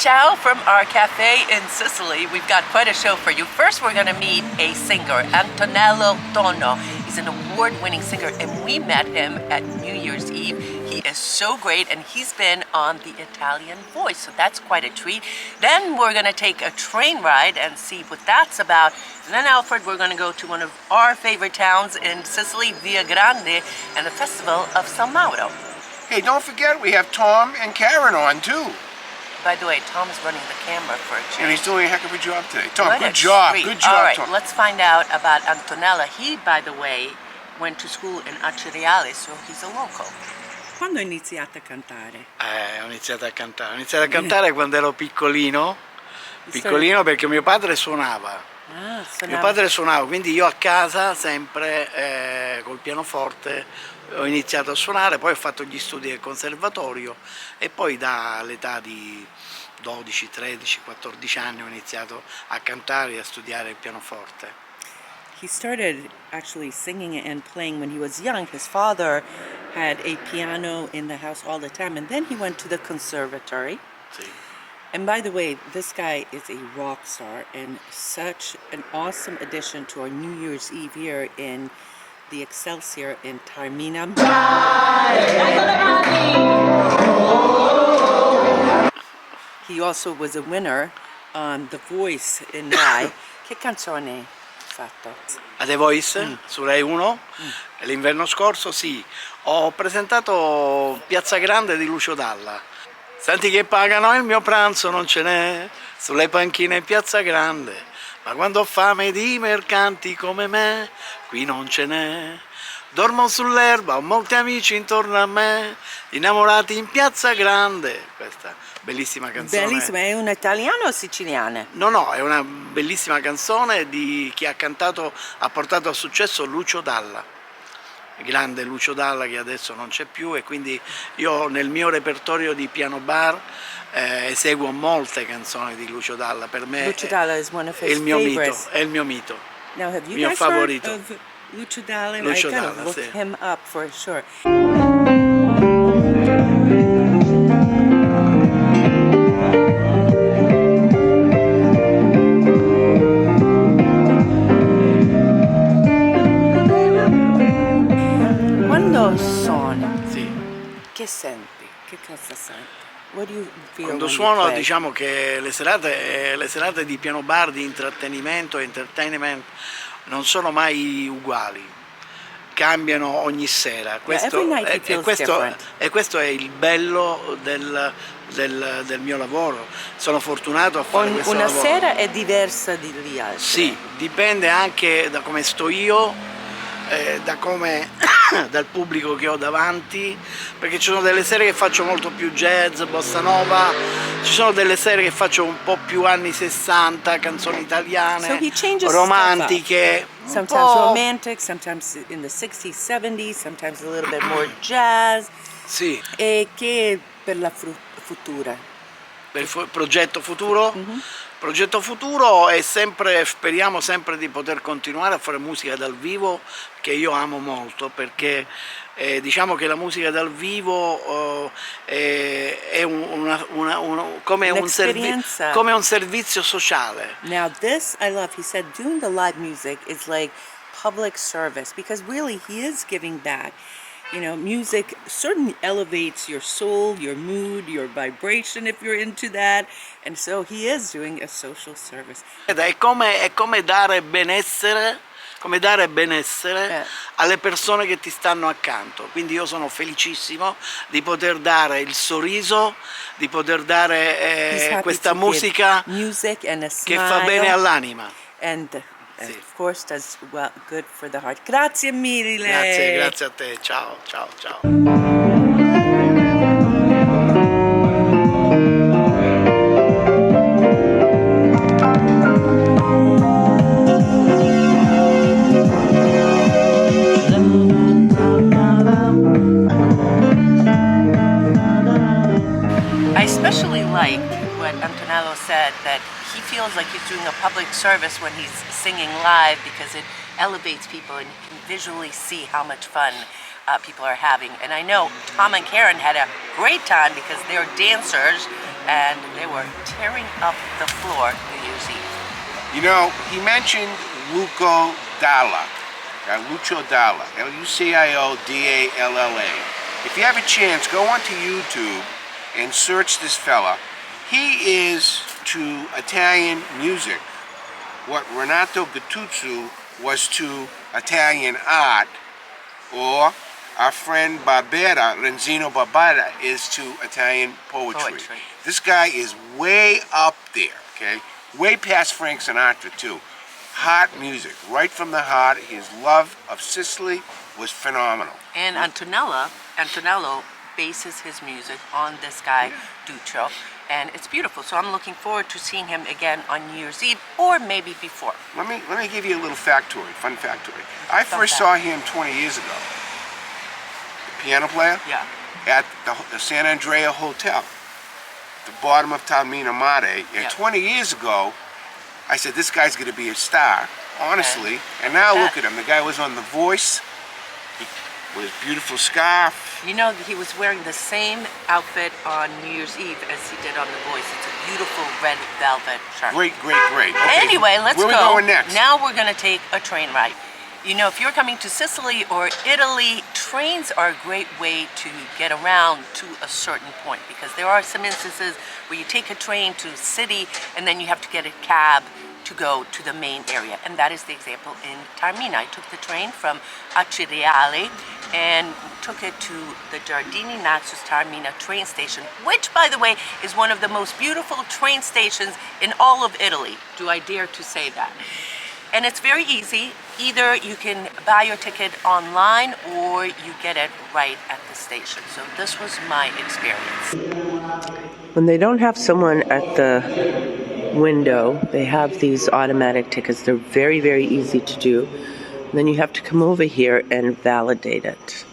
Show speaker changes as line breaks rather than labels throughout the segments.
Ciao from our cafe in Sicily. We've got quite a show for you. First, we're going to meet a singer, Antonello Tonna. He's an award-winning singer, and we met him at New Year's Eve. He is so great, and he's been on The Italian Voice, so that's quite a treat. Then we're going to take a train ride and see what that's about. And then, Alfred, we're going to go to one of our favorite towns in Sicily, Viagrande, and the festival of Saint Mauro.
Hey, don't forget we have Tom and Karen on too.
By the way, Tom's running the camera for a change.
And he's doing a heck of a job today. Tom,
What
good
a
job.
treat.
Good job,
All right,
Tom.
let's find out about Antonella. He, by the way, went to school in Aceriale, so he's a local.
Quando hai iniziato a cantare?
Ho iniziato a cantare quando ero piccolino perché mio padre suonava. Mio padre suonava, quindi io a casa sempre col pianoforte ho iniziato a suonare, poi ho fatto gli studi al conservatorio e poi dall'età di 12, 13, 14 anni ho iniziato a cantare e a studiare il pianoforte.
He started actually singing and playing when he was young. His father had a piano in the house all the time, and then he went to the conservatory.
Sì.
And by the way, this guy is a rock star and such an awesome addition to our New Year's Eve here in the Excelsior in Taormina. He also was a winner on The Voice in Rai. Che canzone hai fatto?
A The Voice su Rai 1 l'inverno scorso ho presentato Piazza Grande di Lucio Dalla. Senti che pagano il mio pranzo non ce n'è sulle panchine in Piazza Grande, ma quando ho fame di mercanti come me qui non ce n'è. Dormo sull'erba, ho molti amici intorno a me, innamorati in Piazza Grande. Questa bellissima canzone.
Bellissima, è una italiana o siciliana?
No, è una bellissima canzone di chi ha portato a successo Lucio Dalla. Il grande Lucio Dalla che adesso non c'è più, e quindi io nel mio repertorio di piano bar eseguo molte canzoni di Lucio Dalla. Per me
Lucio Dalla is one of his
è il mio
favorites.
mito, è il mio mito.
Now, have you
mio
guys
favorito.
heard of Lucio Dalla?
Lucio
I gotta
Dalla,
look
sì.
him up for sure. Quando suoni, che senti? Che cosa senti? What do you feel
Quando
when you
suono
play?
diciamo che le serate di piano bar, di intrattenimento, entertainment non sono mai uguali, cambiano ogni sera.
Every night it feels different.
E questo è il bello del mio lavoro. Sono fortunato a fare questo
Una
lavoro.
sera è diversa di altre.
Sì, dipende anche da come sto io, dal pubblico che ho davanti, perché ci sono delle sere che faccio molto più jazz, bossa nova, ci sono delle sere che faccio un po' più anni 60, canzoni italiane,
So he changes
romantiche,
Sometimes romantic, sometimes in the 60s, 70s, sometimes a little bit more jazz.
Sì,
E che per la futura?
per il progetto futuro. Progetto futuro è sempre, speriamo sempre di poter continuare a fare musica dal vivo, che io amo molto, perché diciamo che la musica dal vivo è come un servizio sociale.
Now this I love. He said doing the live music is like public service, because really he is giving back. You know, music certainly elevates your soul, your mood, your vibration if you're into that. And so he is doing a social service.
È come dare benessere, alle persone che ti stanno accanto. Quindi io sono felicissimo di poter dare il sorriso, di poter dare questa musica che fa bene all'anima.
And of course does good for the heart. Grazie mille.
Grazie a te. Ciao.
I especially like what Antonello said, that he feels like he's doing a public service when he's singing live, because it elevates people and you can visually see how much fun people are having. And I know Tom and Karen had a great time because they're dancers and they were tearing up the floor New Year's Eve.
You know, he mentioned Lucio Dalla. Lucio Dalla. Luciodalla. If you have a chance, go onto YouTube and search this fella. He is to Italian music what Renato Gattuso was to Italian art, or our friend Barbera, Renzino Barbera, is to Italian poetry. This guy is way up there, okay? Way past Frank Sinatra, too. Heart music, right from the heart. His love of Sicily was phenomenal.
And Antonello bases his music on this guy, Duccio, and it's beautiful. So I'm looking forward to seeing him again on New Year's Eve, or maybe before.
Let me give you a little factoid, fun factoid. I first saw him 20 years ago, the piano player, at the San Andrea Hotel, at the bottom of Taormina Mare. And 20 years ago, I said, this guy's going to be a star, honestly. And now look at him. The guy was on The Voice, with his beautiful scarf.
You know, he was wearing the same outfit on New Year's Eve as he did on The Voice. It's a beautiful red velvet shirt.
Great, great, great. Okay,
anyway, let's go.
Where are we going next?
Now we're going to take a train ride. You know, if you're coming to Sicily or Italy, trains are a great way to get around to a certain point, because there are some instances where you take a train to a city and then you have to get a cab to go to the main area, and that is the example in Taormina. I took the train from Acireale and took it to the Giardini Naxos Taormina train station, which, by the way, is one of the most beautiful train stations in all of Italy. Do I dare to say that? And it's very easy. Either you can buy your ticket online or you get it right at the station. So this was my experience.
When they don't have someone at the window, they have these automatic tickets. They're very, very easy to do. And then you have to come over here and validate it.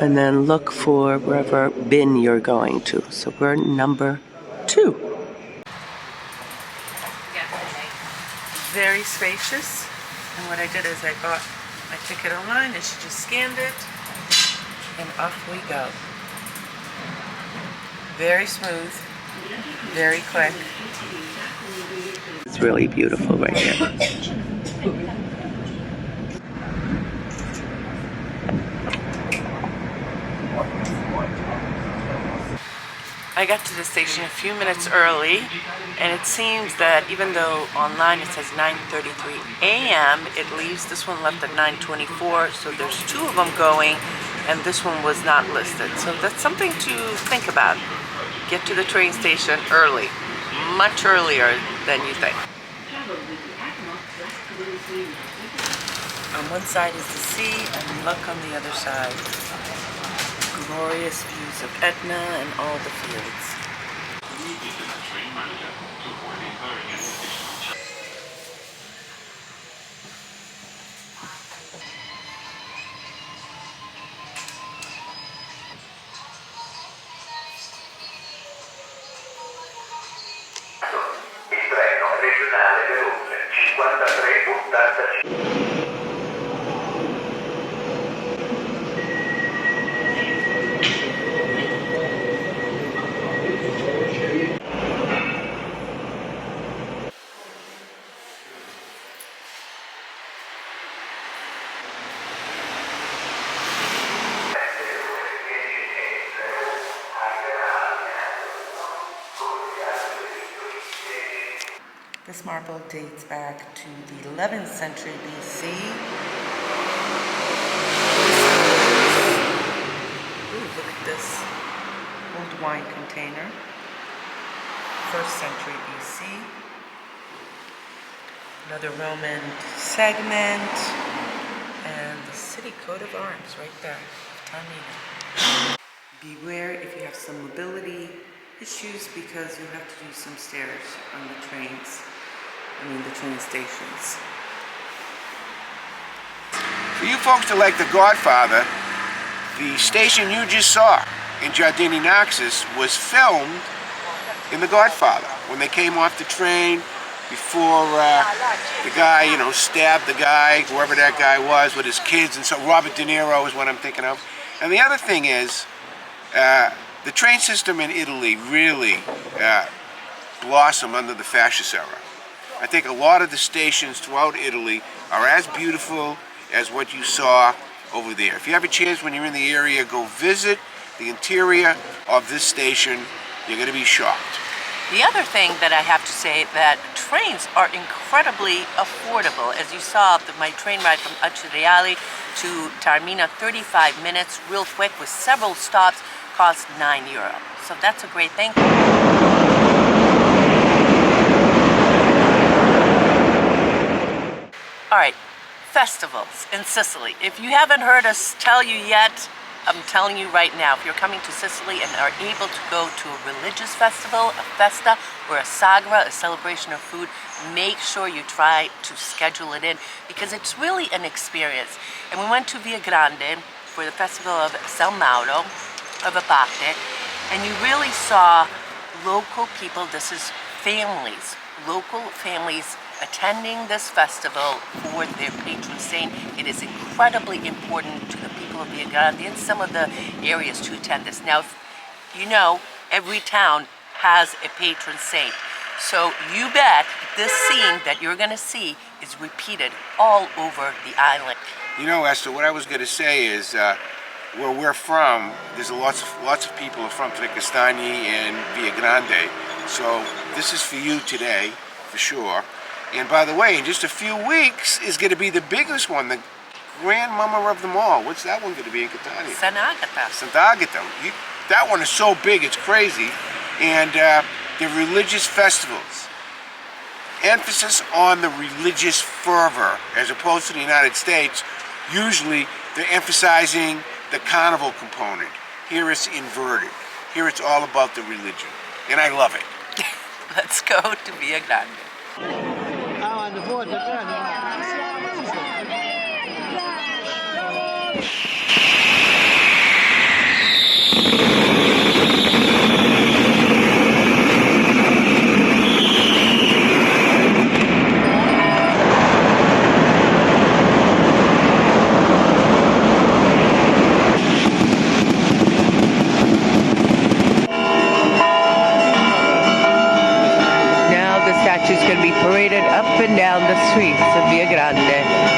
And then look for wherever bin you're going to. So we're number 2. Very spacious. And what I did is I bought my ticket online and she just scanned it. And off we go. Very smooth. Very quick. It's really beautiful right here. I got to the station a few minutes early, and it seems that even though online it says 9:33 a.m., it leaves. This one left at 9:24, so there's 2 of them going, and this one was not listed. So that's something to think about. Get to the train station early, much earlier than you think. On one side is the sea, and look on the other side. Glorious views of Etna and all the fields.
Il treno regionale veloce 5385.
This marble dates back to the 11th century BC. Ooh, look at this old wine container. 1st century BC. Another Roman segment. And the city coat of arms right there of Taormina. Beware if you have some mobility issues, because you have to use some stairs on the trains. The train stations.
For you folks that like The Godfather, the station you just saw in Giardini Naxos was filmed in The Godfather. When they came off the train, before the guy, you know, stabbed the guy, whoever that guy was, with his kids, and so Robert De Niro is what I'm thinking of. And the other thing is, the train system in Italy really blossomed under the fascist era. I think a lot of the stations throughout Italy are as beautiful as what you saw over there. If you have a chance when you're in the area, go visit the interior of this station. You're going to be shocked.
The other thing that I have to say that trains are incredibly affordable. As you saw, my train ride from Acciareale to Taormina, 35 minutes, real quick, with several stops, cost €9. So that's a great thing. All right, festivals in Sicily. If you haven't heard us tell you yet, I'm telling you right now, if you're coming to Sicily and are able to go to a religious festival, a festa, or a sagra, a celebration of food, make sure you try to schedule it in, because it's really an experience. And we went to Viagrande for the festival of Saint Mauro of Abate, and you really saw local people. This is families, local families attending this festival for their patron saint. It is incredibly important to the people of Viagrande and some of the areas to attend this. Now, you know, every town has a patron saint. So you bet this scene that you're going to see is repeated all over the island.
You know, Esther, what I was going to say is where we're from, there's lots of people are from Tricastani and Viagrande. So this is for you today, for sure. And by the way, in just a few weeks is going to be the biggest one, the grandmama of them all. What's that one going to be in Catania?
Sant'Agata.
Sant'Agata. That one is so big, it's crazy. And the religious festivals. Emphasis on the religious fervor, as opposed to the United States. Usually, they're emphasizing the carnival component. Here it's inverted. Here it's all about the religion. And I love it.
Let's go to Viagrande. Now the statue's going to be paraded up and down the streets of Viagrande.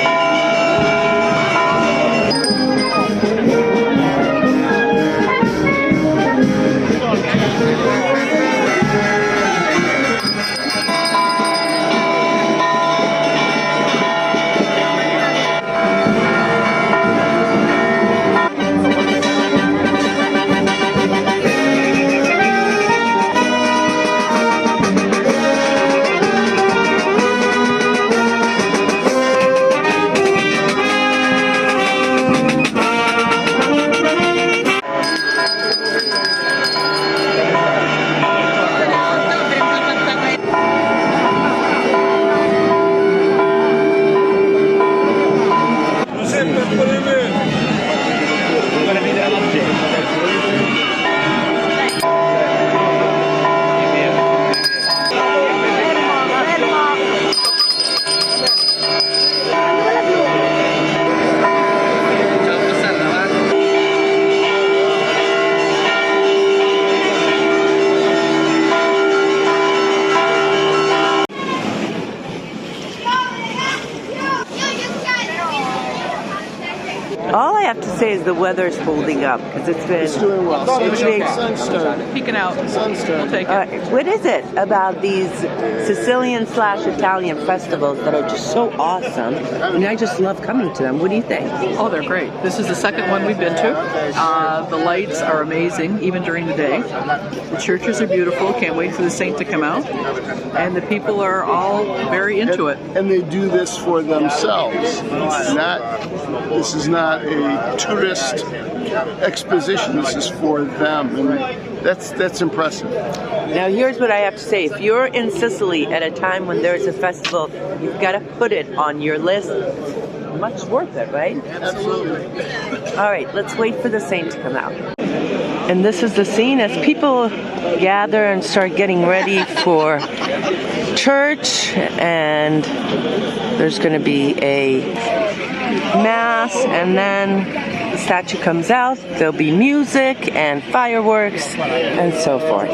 All I have to say is the weather's holding up, because it's
doing well.
It's big.
Sunstone.
Peeking out.
Sunstone.
We'll take it.
What is it about these Sicilian/Italian festivals that are just so awesome? I mean, I just love coming to them. What do you think?
Oh, they're great. This is the second one we've been to. The lights are amazing, even during the day. The churches are beautiful. Can't wait for the saint to come out. And the people are all very into it.
And they do this for themselves. This is not a tourist exposition. This is for them, and that's impressive.
Now, here's what I have to say. If you're in Sicily at a time when there's a festival, you've got to put it on your list. Much worth it, right?
Absolutely.
All right, let's wait for the saint to come out. And this is the scene as people gather and start getting ready for church, and there's going to be a mass, and then the statue comes out. There'll be music and fireworks and so forth.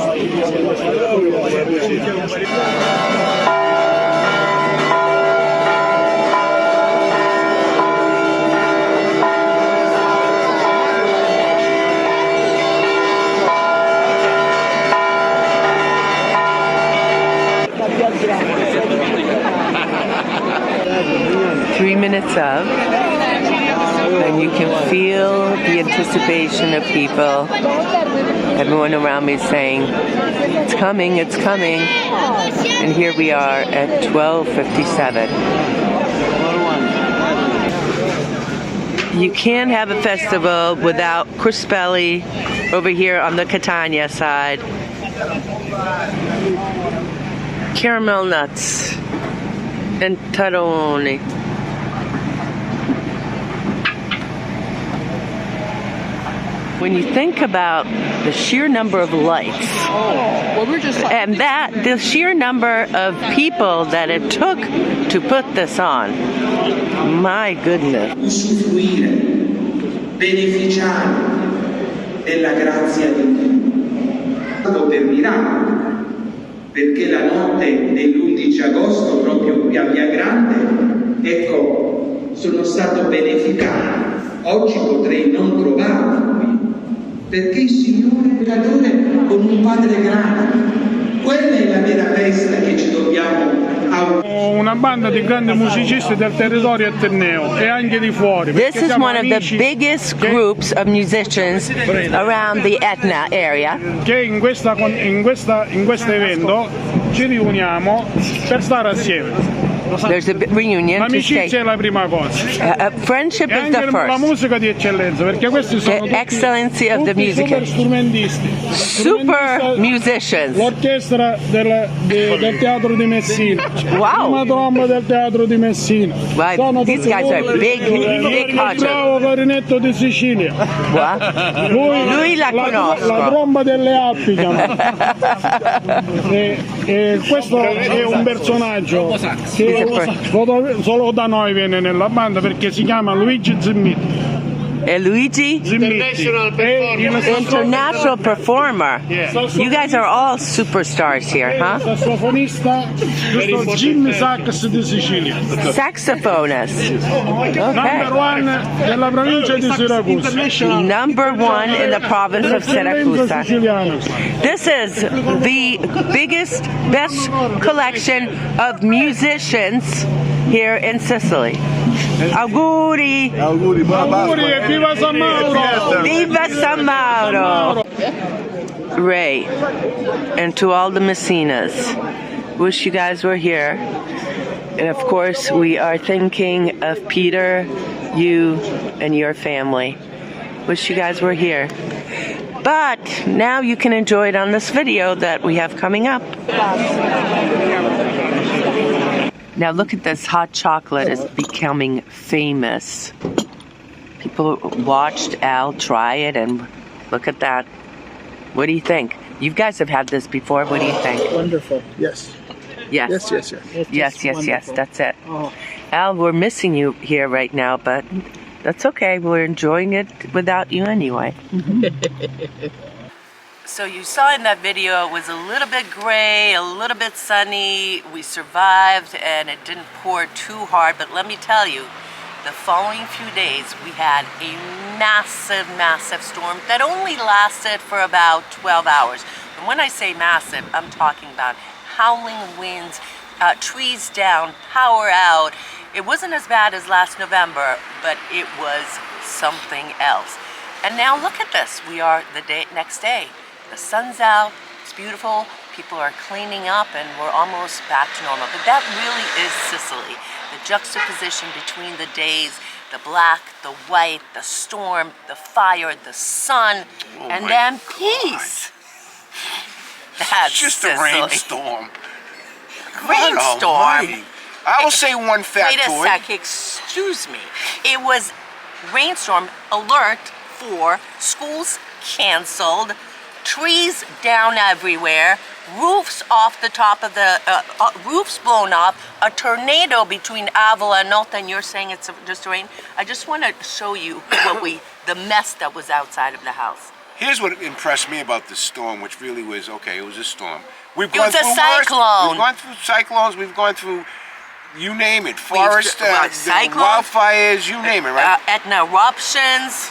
3 minutes up, and you can feel the anticipation of people. Everyone around me is saying, it's coming, it's coming. And here we are at 12:57. You can't have a festival without crispelli over here on the Catania side. Caramel nuts and taroni. When you think about the sheer number of lights and the sheer number of people that it took to put this on, my goodness.
Usufruire, beneficiare della grazia di Dio. Per miracolo, perché la notte dell'11 agosto proprio a Viagrande, ecco, sono stato beneficato. Oggi potrei non trovarmi qui, perché il Signore è creatore con un Padre grande. Quella è la vera festa che ci dobbiamo
una banda di grandi musicisti del territorio etneo e anche di fuori.
This is one of the biggest groups of musicians around the Etna area.
Che in questo evento ci riuniamo per stare assieme.
There's a reunion to stay.
L'amicizia è la prima cosa.
Friendship is the
la
first.
musica di eccellenza, perché questi sono
The excellency of the music.
super strumentisti.
Super musicians.
L'orchestra del teatro di Messina.
Wow.
La tromba del teatro di Messina.
Wow, these guys are big
Il
concerts.
bravo clarinetto di Sicilia.
What?
Lui
la conosco.
La tromba delle Alpi e questo è un personaggio che solo da noi viene nella banda, perché si chiama Luigi Zimmitti.
Luigi? International performer. You guys are all superstars here, huh?
Sassofonista, Jimmy Sax di Sicilia.
Saxophonist.
Number one della provincia di Siracusa.
Number one in the province of Syracuse. This is the biggest, best collection of musicians here in Sicily. Auguri!
Auguri,
Auguri e viva San Mauro!
Viva San Mauro! Ray, and to all the Messinas, wish you guys were here. And of course, we are thinking of Peter, you, and your family. Wish you guys were here. But now you can enjoy it on this video that we have coming up. Now look at this, hot chocolate is becoming famous. People watched Al try it, and look at that. What do you think? You guys have had this before. What do you think?
Wonderful.
Yes.
Yes. Yes. That's it.
Oh.
Al, we're missing you here right now, but that's okay. We're enjoying it without you anyway. So you saw in that video it was a little bit gray, a little bit sunny. We survived and it didn't pour too hard, but let me tell you, the following few days we had a massive storm that only lasted for about 12 hours. And when I say massive, I'm talking about howling winds, trees down, power out. It wasn't as bad as last November, but it was something else. And now look at this. We are the next day. The sun's out, it's beautiful, people are cleaning up, and we're almost back to normal. But that really is Sicily. The juxtaposition between the days, the black, the white, the storm, the fire, the sun, and then peace. That's
just
Sicily.
a rainstorm.
Rainstorm?
I will say one factoid.
Wait a sec, excuse me. It was rainstorm alert for schools canceled, trees down everywhere, roofs off the top of the, roofs blown off, a tornado between Avola and Nota, and you're saying it's just rain. I just want to show you the mess that was outside of the house.
Here's what impressed me about this storm, which really was, okay, it was a storm. We've
It was a cyclone.
We've gone through cyclones, we've gone through, you name it, forest,
cyclones,
wildfires, you name it, right?
Etna eruptions,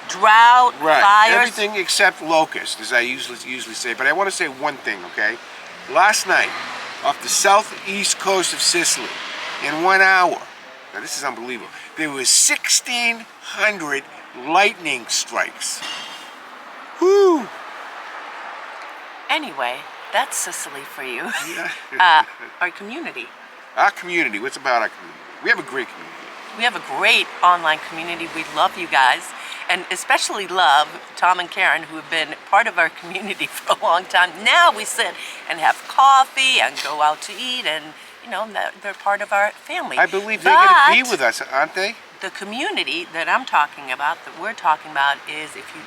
drought,
Right,
fires.
everything except locusts, as I usually say. But I want to say one thing, okay? Last night, off the southeast coast of Sicily, in 1 hour, now this is unbelievable, there was 1,600 lightning strikes. Whoo!
Anyway, that's Sicily for you.
Yeah.
Our community.
Our community, what's about our community? We have a great community.
We have a great online community. We love you guys, and especially love Tom and Karen, who have been part of our community for a long time. Now we sit and have coffee and go out to eat, and you know, they're part of our family.
I believe they're going to be with us, aren't they?
The community that I'm talking about, that we're talking about, is if you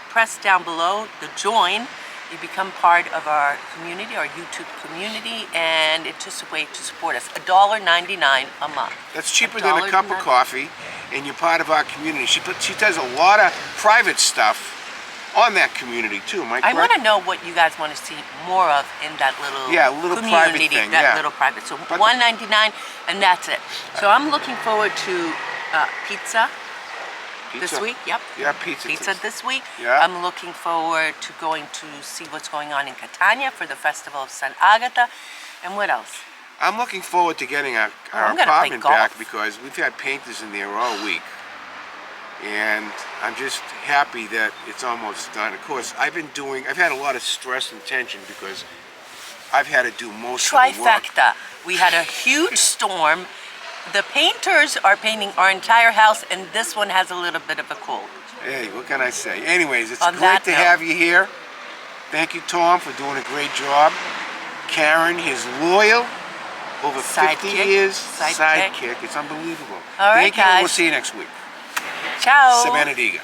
press down below the join, you become part of our community, our YouTube community, and it's just a way to support us. $1.99 a month.
That's cheaper than a cup of coffee, and you're part of our community. She does a lot of private stuff on that community too. Am I correct?
I want to know what you guys want to see more of in that little community,
private thing,
little private. So $1.99, and that's it. So I'm looking forward to pizza. This week, yep.
Yeah, pizza
this week.
Yeah.
I'm looking forward to going to see what's going on in Catania for the Festival of St. Agata. And what else?
I'm looking forward to getting our apartment back because we've had painters in there all week. And I'm just happy that it's almost done. Of course, I've had a lot of stress and tension because I've had to do most of the work.
Trifecta. We had a huge storm. The painters are painting our entire house, and this one has a little bit of a cold.
Hey, what can I say? Anyways, it's
On
great
that
to
note.
have you here. Thank you, Tom, for doing a great job. Karen, his loyal, over 50 years, sidekick. It's unbelievable.
All right,
Thank you, and
guys.
we'll see you next week.
Ciao.
Se benediga.